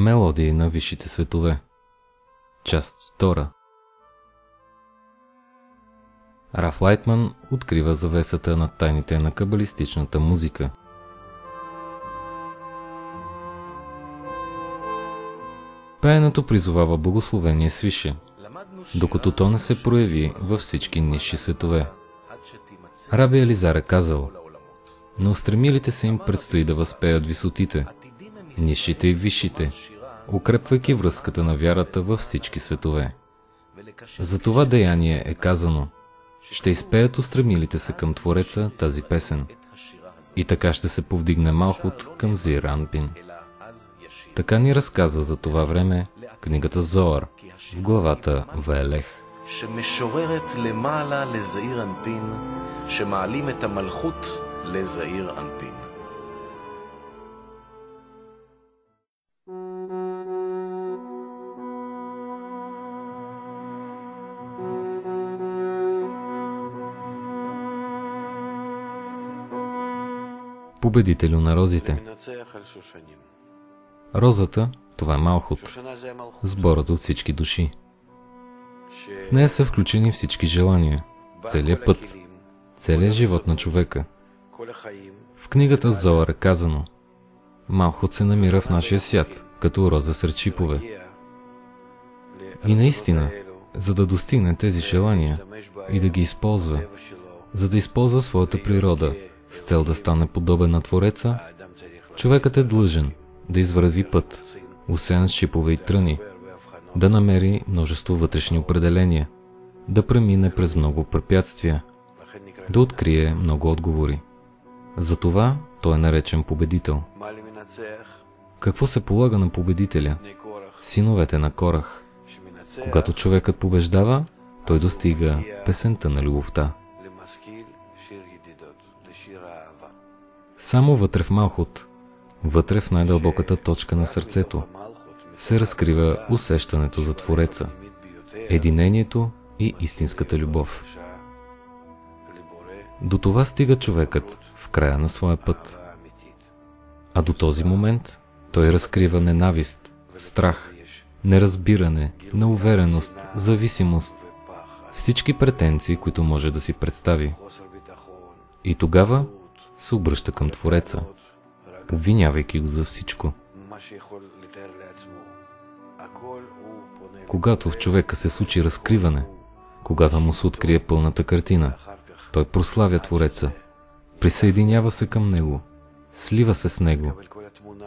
Мелодии на висшите светове. Част 2. Раф Лайтман открива завесата на тайните на кабалистичната музика. Пеенето призовава благословение свише, докато то не се прояви във всички нисши светове. Раби Елизар е казал: на устремилите се им предстои да възпеят висотите, нисшите и висшите, укрепвайки връзката на вярата във всички светове. За това деяние е казано: ще изпеят устремилите се към Твореца тази песен. И така ще се повдигне Малхут към Зеир Анпин. Така ни разказва за това време книгата Зоар в главата Ваелех. שמשוררת למעלה לזעיר אנפין, שמעלים את המלכות לזעיר אנפין. Победителю на розите. Розата, това е Малхут, сборът от всички души. В нея са включени всички желания, целият път, целият живот на човека. В книгата Зоар е казано: Малхут се намира в нашия свят, като роза сред шипове. И наистина, за да достигне тези желания и да ги използва, за да използва своята природа с цел да стане подобен на Твореца, човекът е длъжен да извърви път, осеян с шипове и тръни, да намери множество вътрешни определения, да премине през много препятствия, да открие много отговори. Затова той е наречен победител. Какво се полага на победителя? Синовете на Корах. Когато човекът побеждава, той достига песента на любовта. Само вътре в Малхут, вътре в най-дълбоката точка на сърцето, се разкрива усещането за Твореца, единението и истинската любов. До това стига човекът в края на своя път. А до този момент той разкрива ненавист, страх, неразбиране, неувереност, зависимост, всички претенции, които може да си представи. И тогава се обръща към Твореца, обвинявайки го за всичко. Когато в човека се случи разкриване, когато му се открие пълната картина, той прославя Твореца, присъединява се към Него, слива се с Него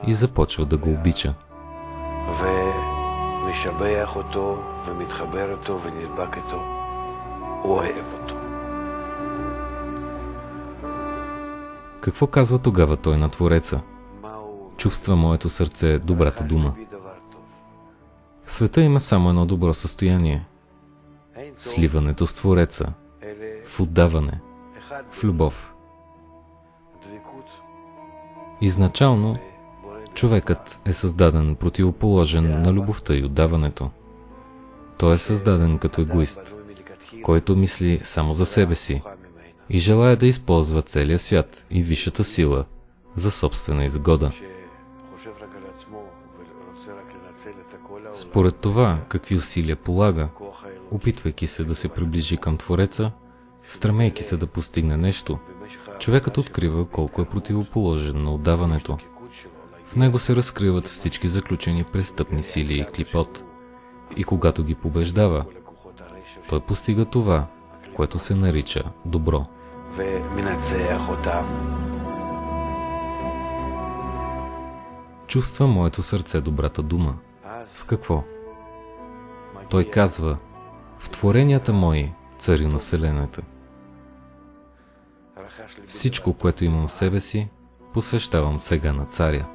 и започва да го обича. Какво казва тогава той на Твореца? Чувства моето сърце добрата дума. В света има само едно добро състояние – сливането с Твореца, в отдаване, в любов. Изначално човекът е създаден противоположен на любовта и отдаването. Той е създаден като егоист, който мисли само за себе си и желая да използва целия свят и висшата сила за собствена изгода. Според това, какви усилия полага, опитвайки се да се приближи към Твореца, стремейки се да постигне нещо, човекът открива колко е противоположен на отдаването. В него се разкриват всички заключени престъпни сили и клипот. И когато ги побеждава, той постига това, което се нарича добро. Чувства моето сърце добрата дума. В какво? Той казва: в творенията мои, цари на вселената. Всичко, което имам в себе си, посвещавам сега на царя.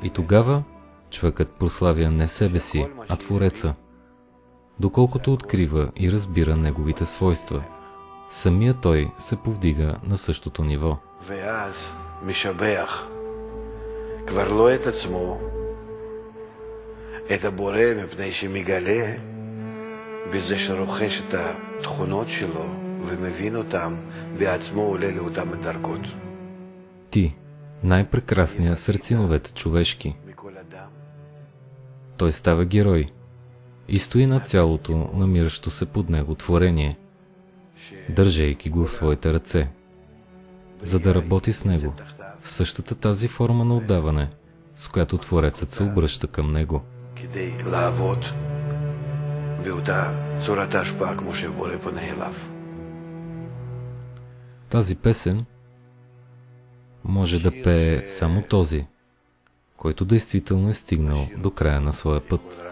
И тогава човекът прославя не себе си, а Твореца, доколкото открива и разбира неговите свойства. Самия той се повдига на същото ниво. את הבורא מפני שמגלה בזה שרוכש את התכונות שלו ומבין אותם בעצמו עולה לאותם הדרגות. Ти, най-прекрасният сред синовете човешки, той става герой и стои над цялото намиращо се под него творение, държейки го в своите ръце, за да работи с него в същата тази форма на отдаване, с която Творецът се обръща към него. Тази песен може да пее само този, който действително е стигнал до края на своя път.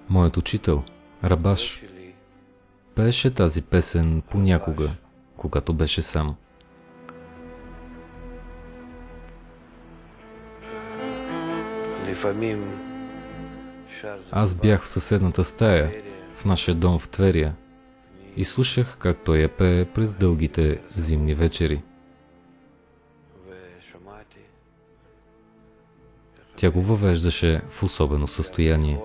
Моят учител, Рабаш, пееше тази песен понякога, когато беше сам. Аз бях в съседната стая, в нашия дом в Тверия, и слушах как той я пее през дългите зимни вечери. Тя го въвеждаше в особено състояние.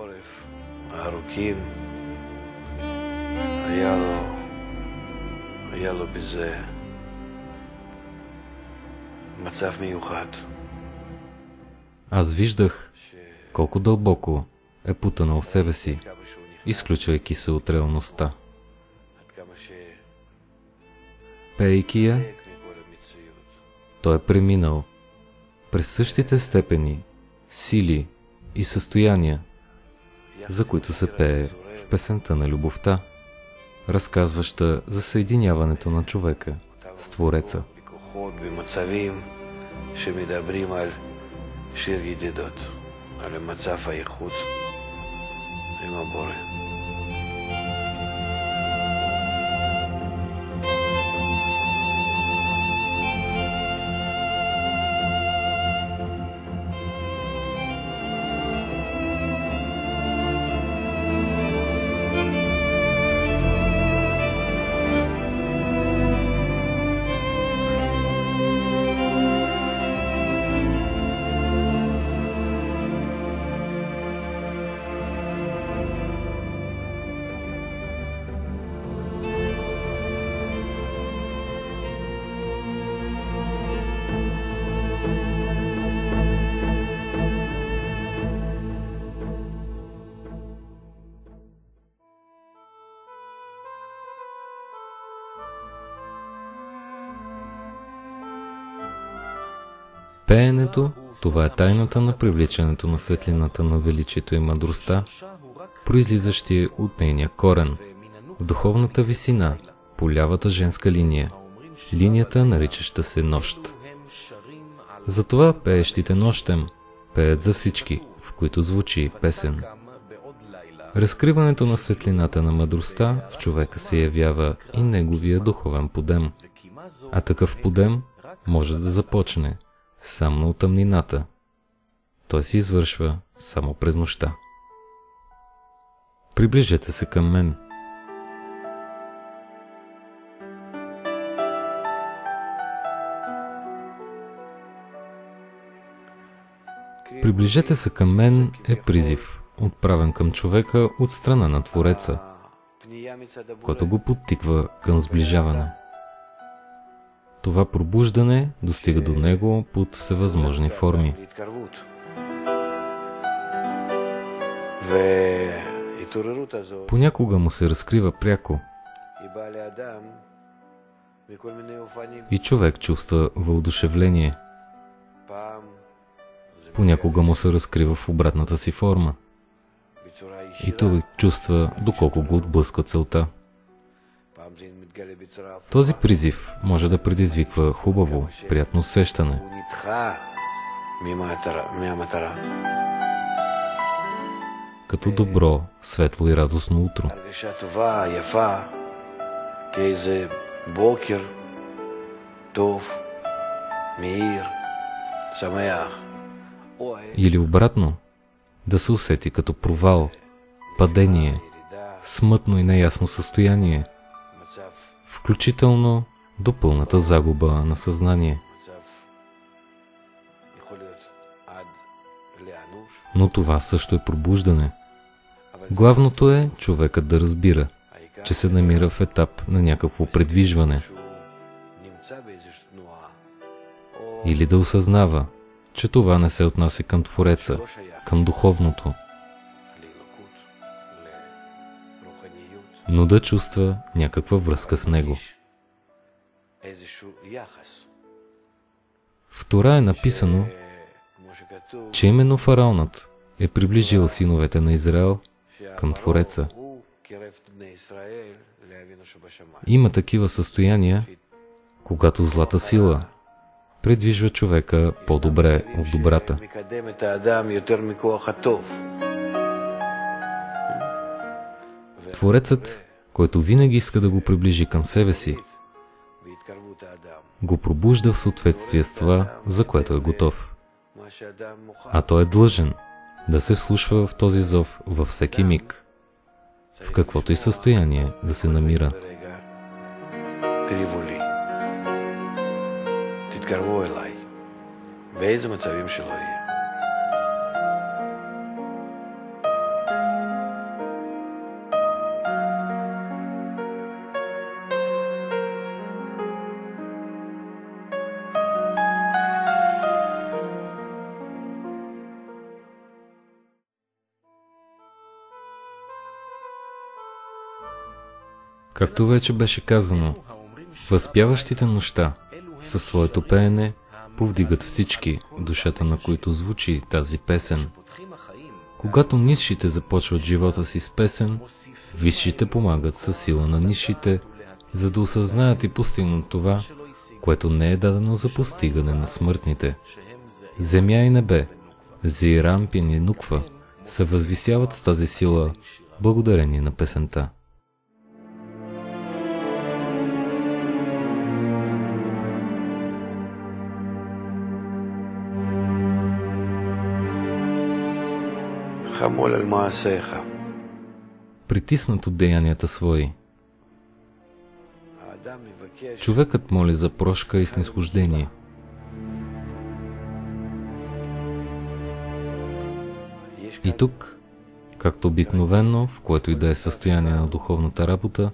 Аз виждах колко дълбоко е потънал в себе си, изключвайки се от реалността. Пейки я, той е преминал през същите степени, сили и състояния, за които се пее в песента на любовта, разказваща за съединяването на човека с Твореца. Пеенето, това е тайната на привличането на светлината на величието и мъдростта, произлизащи от нейния корен, в духовната висина, по лявата женска линия, линията наричаща се нощ. Затова пеещите нощем пеят за всички, в които звучи песен. Разкриването на светлината на мъдростта в човека се явява и неговия духовен подем, а такъв подем може да започне само от тъмнината. Той се извършва само през нощта. Приближете се към мен. Приближете се към мен е призив, отправен към човека от страна на Твореца, който го подтиква към сближаване. Това пробуждане достига до него под всевъзможни форми. Понякога му се разкрива пряко и човек чувства въодушевление. Понякога му се разкрива в обратната си форма и той чувства доколко го отблъсква целта. Този призив може да предизвиква хубаво, приятно усещане. Като добро, светло и радостно утро. Или обратно, да се усети като провал, падение, смътно и неясно състояние, включително до пълната загуба на съзнание. Но това също е пробуждане, Главното е човекът да разбира, че се намира в етап на някакво предвижване, или да осъзнава, че това не се отнася към Твореца, към духовното, но да чувства някаква връзка с него. В Тора е написано, че именно фараонът е приближил синовете на Израел към Твореца. Има такива състояния, когато злата сила предвижва човека по-добре от добрата. Творецът, който винаги иска да го приближи към себе си, го пробужда в съответствие с това, за което е готов. А той е длъжен да се вслушва в този зов във всеки миг, в каквото и състояние да се намира. תתקרבו אליי, באיזה מצבים שלא יהיה. Както вече беше казано, възпяващите нощта със своето пеене повдигат всички, душата на които звучи тази песен. Когато нисшите започват живота си с песен, висшите помагат със сила на нисшите, за да осъзнаят и постигнат това, което не е дадено за постигане на смъртните. Земя и небе, Зеир Анпин и Нуква се възвисяват с тази сила благодарение на песента. Притиснат от деянията свои, човекът моли за прошка и снизхождение. И тук, както обикновено, в което и да е състояние на духовната работа,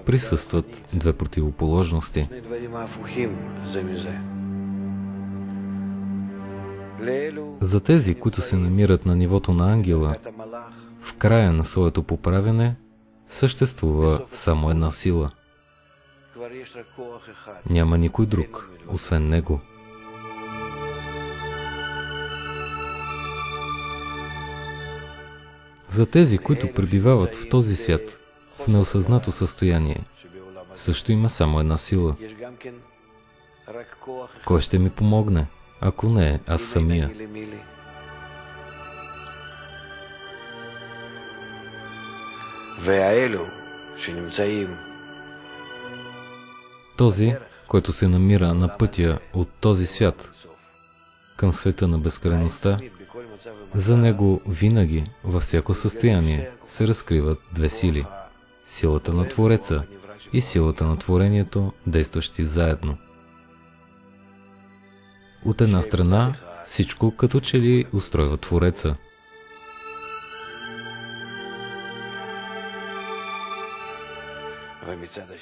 присъстват две противоположности. За тези, които се намират на нивото на ангела, в края на своето поправяне съществува само една сила. Няма никой друг, освен него. За тези, които пребивават в този свят, в неосъзнато състояние, също има само една сила. Кой ще ми помогне, ако не аз самия? Този, който се намира на пътя от този свят към света на безкрайността, за него винаги, във всяко състояние, се разкриват две сили – силата на Твореца и силата на творението, действащи заедно. От една страна, всичко като че ли устройва Твореца.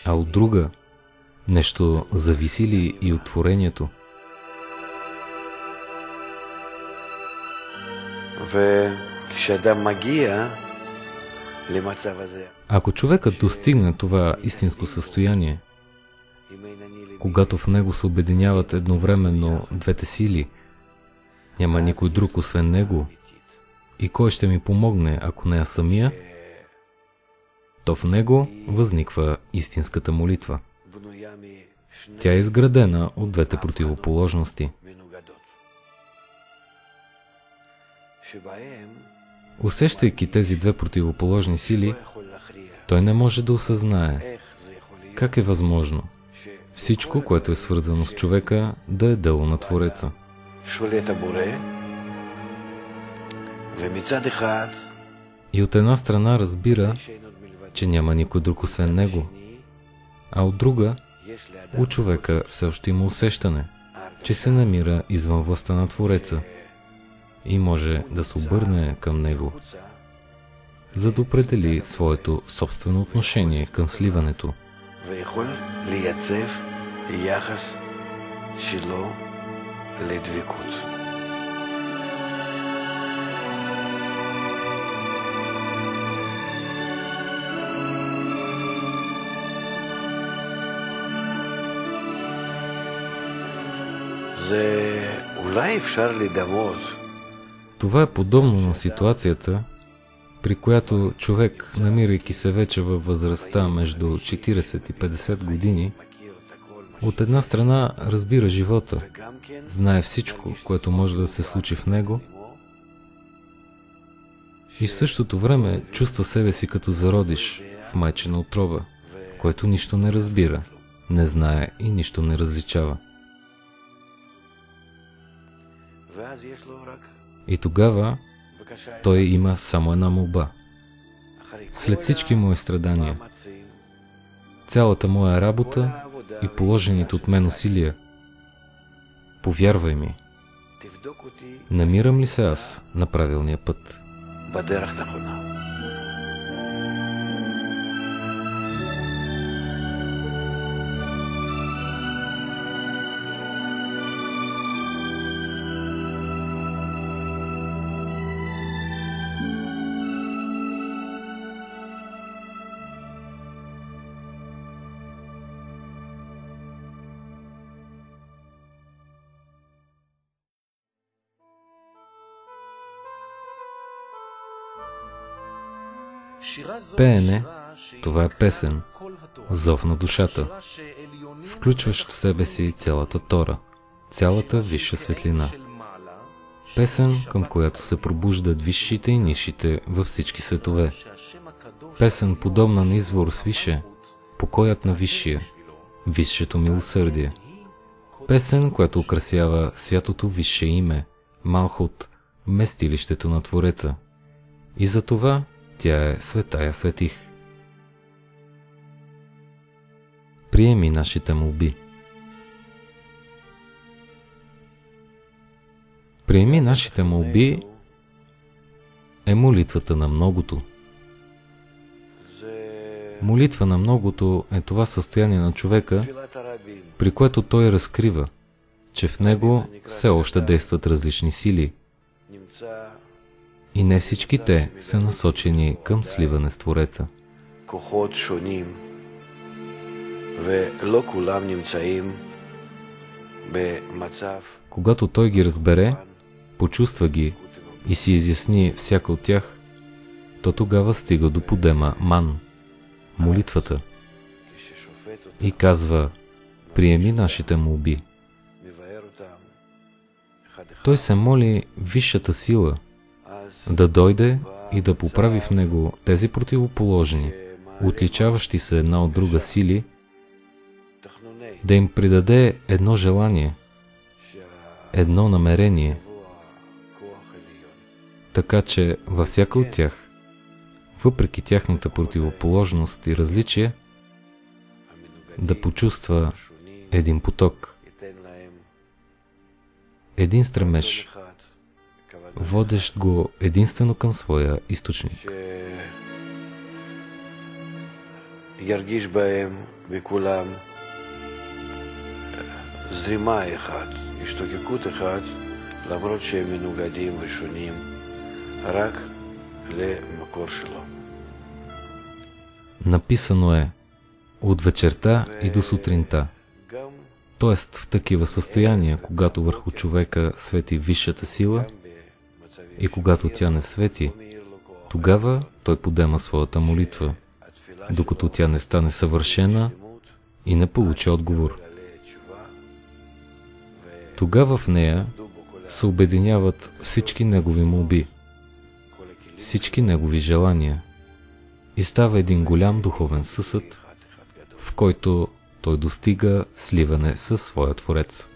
А от друга, нещо зависи ли и от творението? Ако човекът достигне това истинско състояние, когато в него се обединяват едновременно двете сили, няма никой друг освен него, и кой ще ми помогне, ако не аз самия, то в него възниква истинската молитва. Тя е изградена от двете противоположности. Усещайки тези две противоположни сили, той не може да осъзнае как е възможно всичко, което е свързано с човека, да е дело на Твореца. И от една страна разбира, че няма никой друг освен него, а от друга, у човека все още има усещане, че се намира извън властта на Твореца и може да се обърне към него, за да определи своето собствено отношение към сливането. ויכול לייצב יחס שלו לדבקות. זה אולי אפשר לדמות. Това е подобно на ситуацията, при която човек, намирайки се вече във възрастта между 40 и 50 години, от една страна разбира живота, знае всичко, което може да се случи в него, и в същото време чувства себе си като зародиш в майчина утроба, който нищо не разбира, не знае и нищо не различава. И тогава той има само една молба. След всички мои страдания, цялата моя работа и положените от мен усилия, повярвай ми, намирам ли се аз на правилния път? Пеене, това е песен, зов на душата, включващ в себе си цялата Тора, цялата висша светлина. Песен, към която се пробуждат висшите и нисшите във всички светове. Песен, подобна на извор свише, покоят на висшия, висшето милосърдие. Песен, която украсява святото висше име, Малхут, местилището на Твореца. И за това тя е Светая Светих. Приеми нашите молби. Приеми нашите молби е молитвата на многото. Молитва на многото е това състояние на човека, при което той разкрива, че в него все още действат различни сили, и не всички те са насочени към сливане с Твореца. Когато той ги разбере, почувства ги и си изясни всяка от тях, то тогава стига до подема Ман, молитвата, и казва: приеми нашите молби. Той се моли висшата сила да дойде и да поправи в него тези противоположни, отличаващи се една от друга сили, да им придаде едно желание, едно намерение, така че във всяка от тях, въпреки тяхната противоположност и различие, да почувства един поток, един стремеж, водещ го единствено към своя източник. ירגיש בהם בכולם זרימה אחת, השתוקקות אחת, למרות שהם מנוגדים ושונים, רק למקור שלו. Написано е от вечерта и до сутринта. Тоест в такива състояния, когато върху човека свети висшата сила и когато тя не свети, тогава той подема своята молитва, докато тя не стане съвършена и не получи отговор. Тогава в нея се обединяват всички негови молби, всички негови желания и става един голям духовен съсъд, в който той достига сливане със своя Творец.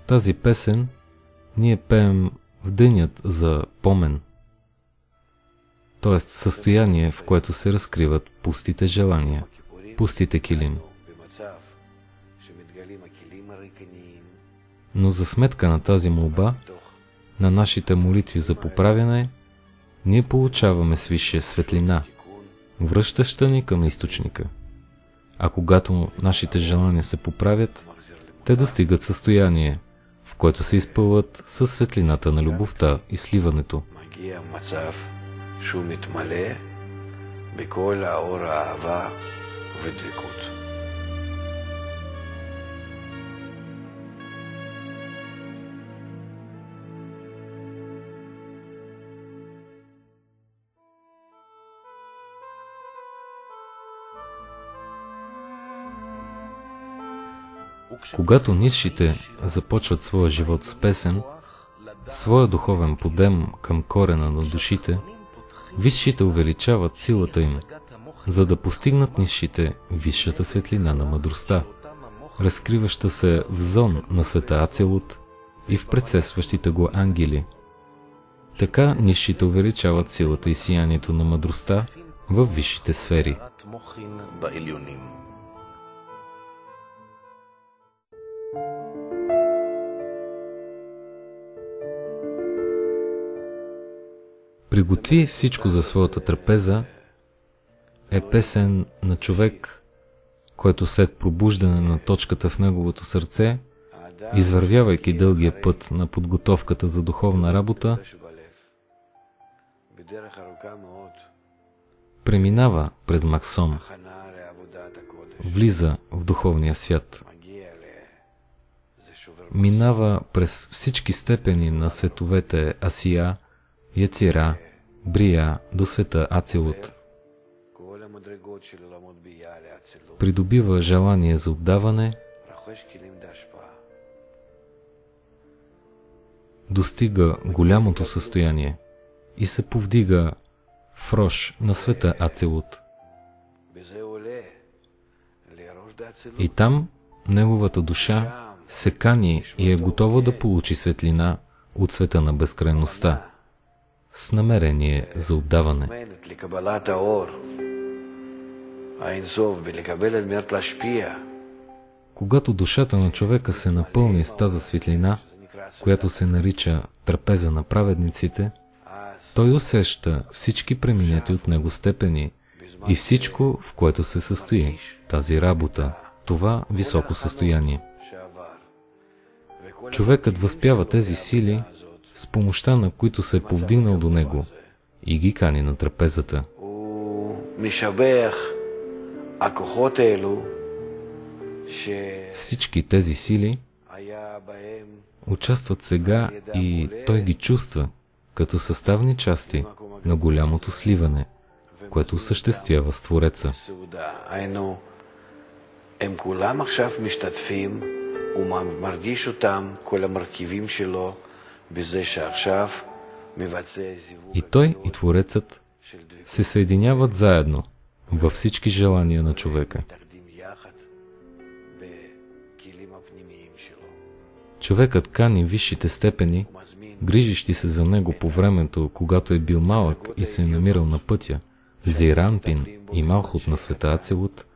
Тази песен ние пеем в денят за помен, т.е. състояние, в което се разкриват пустите желания, пустите килим. Но за сметка на тази молба, на нашите молитви за поправяне, ние получаваме свише светлина, връщаща ни към източника. А когато нашите желания се поправят, те достигат състояние, в което се изпълват със светлината на любовта и сливането. Когато нисшите започват своя живот с песен, своя духовен подем към корена на душите, висшите увеличават силата им, за да постигнат нисшите висшата светлина на мъдростта, разкриваща се в зон на света Ацелут и в предсестващите го ангели. Така нисшите увеличават силата и сиянието на мъдростта във висшите сфери. Приготви всичко за своята трапеза е песен на човек, който след пробуждане на точката в неговото сърце, извървявайки дългия път на подготовката за духовна работа, преминава през Максом, влиза в духовния свят, минава през всички степени на световете Асия, Яцира, Брия до света Ацелут. Придобива желание за отдаване, достига голямото състояние и се повдига в рош на света Ацелут. И там неговата душа се кани и е готова да получи светлина от света на безкрайността, с намерение за отдаване. Когато душата на човека се напълни с тази светлина, която се нарича трапеза на праведниците, той усеща всички преминати от него степени и всичко, в което се състои тази работа, това високо състояние. Човекът възпява тези сили, с помощта на които се е повдигнал до него и ги кани на трапезата. Всички тези сили участват сега и той ги чувства като съставни части на голямото сливане, което осъществява с Твореца. И той и Творецът се съединяват заедно във всички желания на човека. Човекът кани висшите степени, грижищи се за него по времето, когато е бил малък и се е намирал на пътя, Зеир Анпин и Малхут на света Ацелут,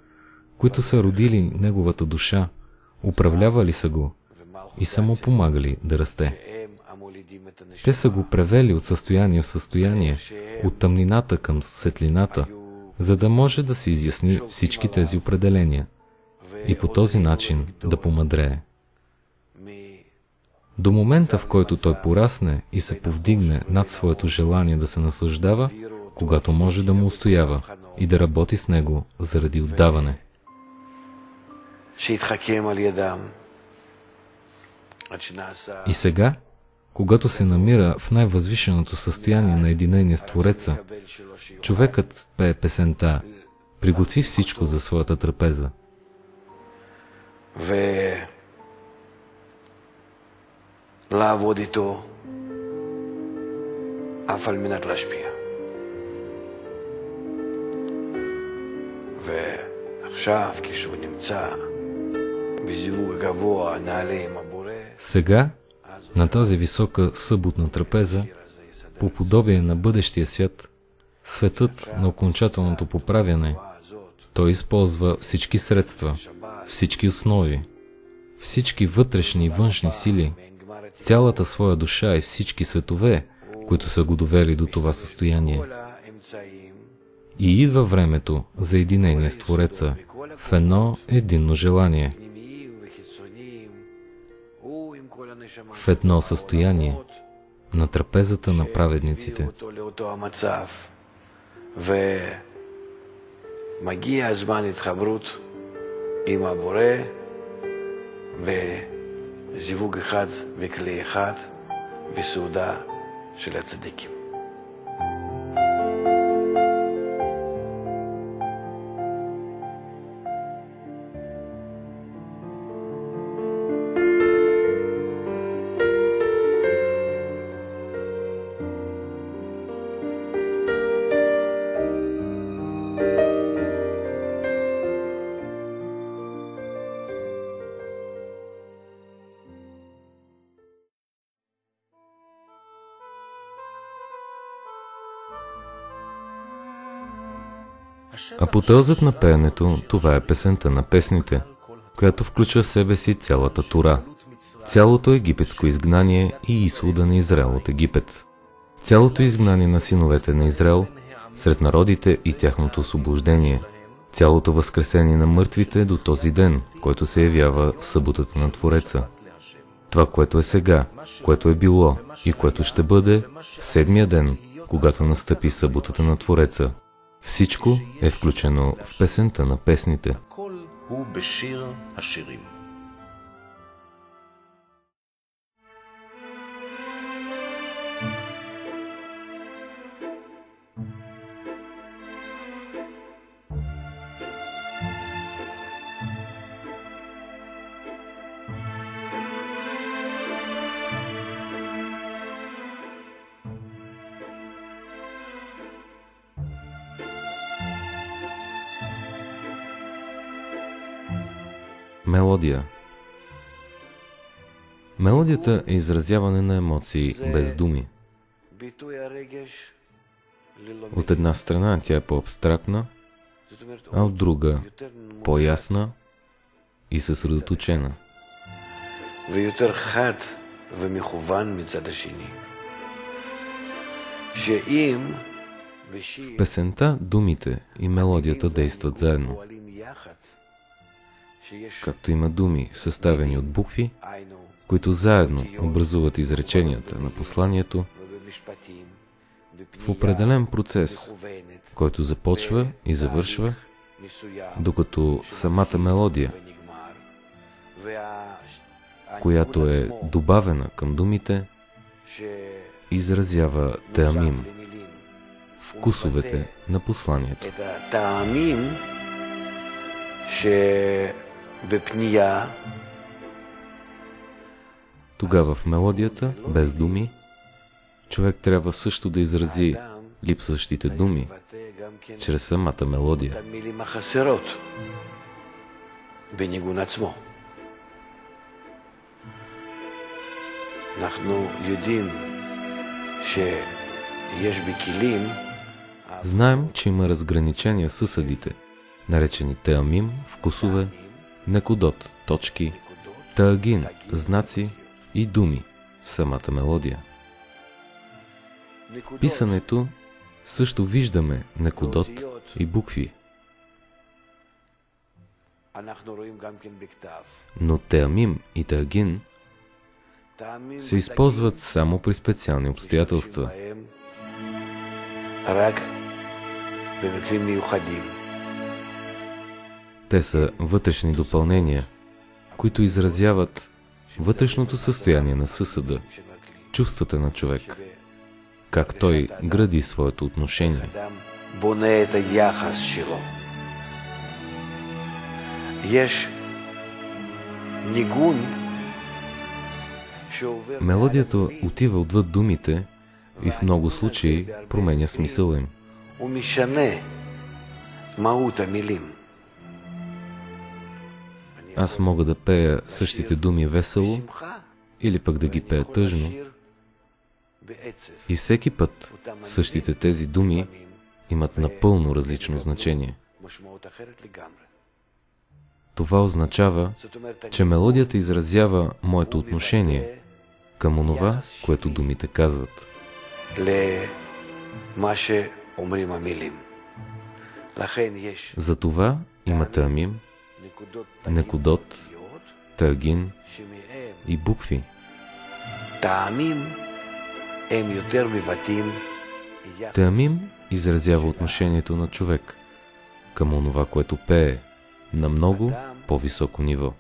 които са родили неговата душа, управлявали са го и са му помагали да расте. Те са го превели от състояние в състояние, от тъмнината към светлината, за да може да се изясни всички тези определения и по този начин да помъдрее. До момента, в който той порасне и се повдигне над своето желание да се наслаждава, когато може да му устоява и да работи с него заради отдаване. И сега, когато се намира в най-възвишеното състояние на единение с Твореца, човекът пее песента, приготви всичко за своята трапеза. לעבוד איתו אף על מנת להשפיע. ועכשיו, כשהוא נמצא בזיווג הגבוה, נעלה עם הבורא. Сега, на тази висока съботна трапеза, по подобие на бъдещия свят, светът на окончателното поправяне, той използва всички средства, всички основи, всички вътрешни и външни сили, цялата своя душа и всички светове, които са го довели до това състояние. И идва времето за единение с Твореца в едно единно желание, в едно състояние на трапезата на праведниците. מגיע הזמן התחברות עם הבורא בזיווג אחד וכלי אחד בסעודה של הצדיקים. Апотеозът на пеенето, това е песента на песните, която включва в себе си цялата Тора, цялото египетско изгнание и изхода на Израел от Египет, цялото изгнание на синовете на Израел сред народите и тяхното освобождение, цялото възкресение на мъртвите до този ден, който се явява съботата на Твореца. Това, което е сега, което е било и което ще бъде в седмия ден, когато настъпи съботата на Твореца. Всичко е включено в песента на песните. Мелодия. Мелодията е изразяване на емоции без думи. От една страна тя е по-абстрактна, а от друга по-ясна и съсредоточена. В песента думите и мелодията действат заедно. Както има думи, съставени от букви, които заедно образуват изреченията на посланието в определен процес, който започва и завършва, докато самата мелодия, която е добавена към думите, изразява теамим, вкусовете на посланието. Тогава в мелодията, без думи, човек трябва също да изрази липсващите думи чрез самата мелодия. Знаем, че има разграничения в съсъдите, наречени теамим, вкусове, некудот, точки, таагин, знаци и думи в самата мелодия. В писането също виждаме некудот и букви. Но теамим и таагин се използват само при специални обстоятелства. Те са вътрешни допълнения, които изразяват вътрешното състояние на съсъда, чувствата на човек, как той гради своето отношение. Мелодията отива отвъд думите и в много случаи променя смисъла им. Аз мога да пея същите думи весело или пък да ги пея тъжно. И всеки път същите тези думи имат напълно различно значение. Това означава, че мелодията изразява моето отношение към онова, което думите казват. Затова има таамим, некудот, тагин и букви. Таамим изразява отношението на човек към онова, което пее на много по-високо ниво.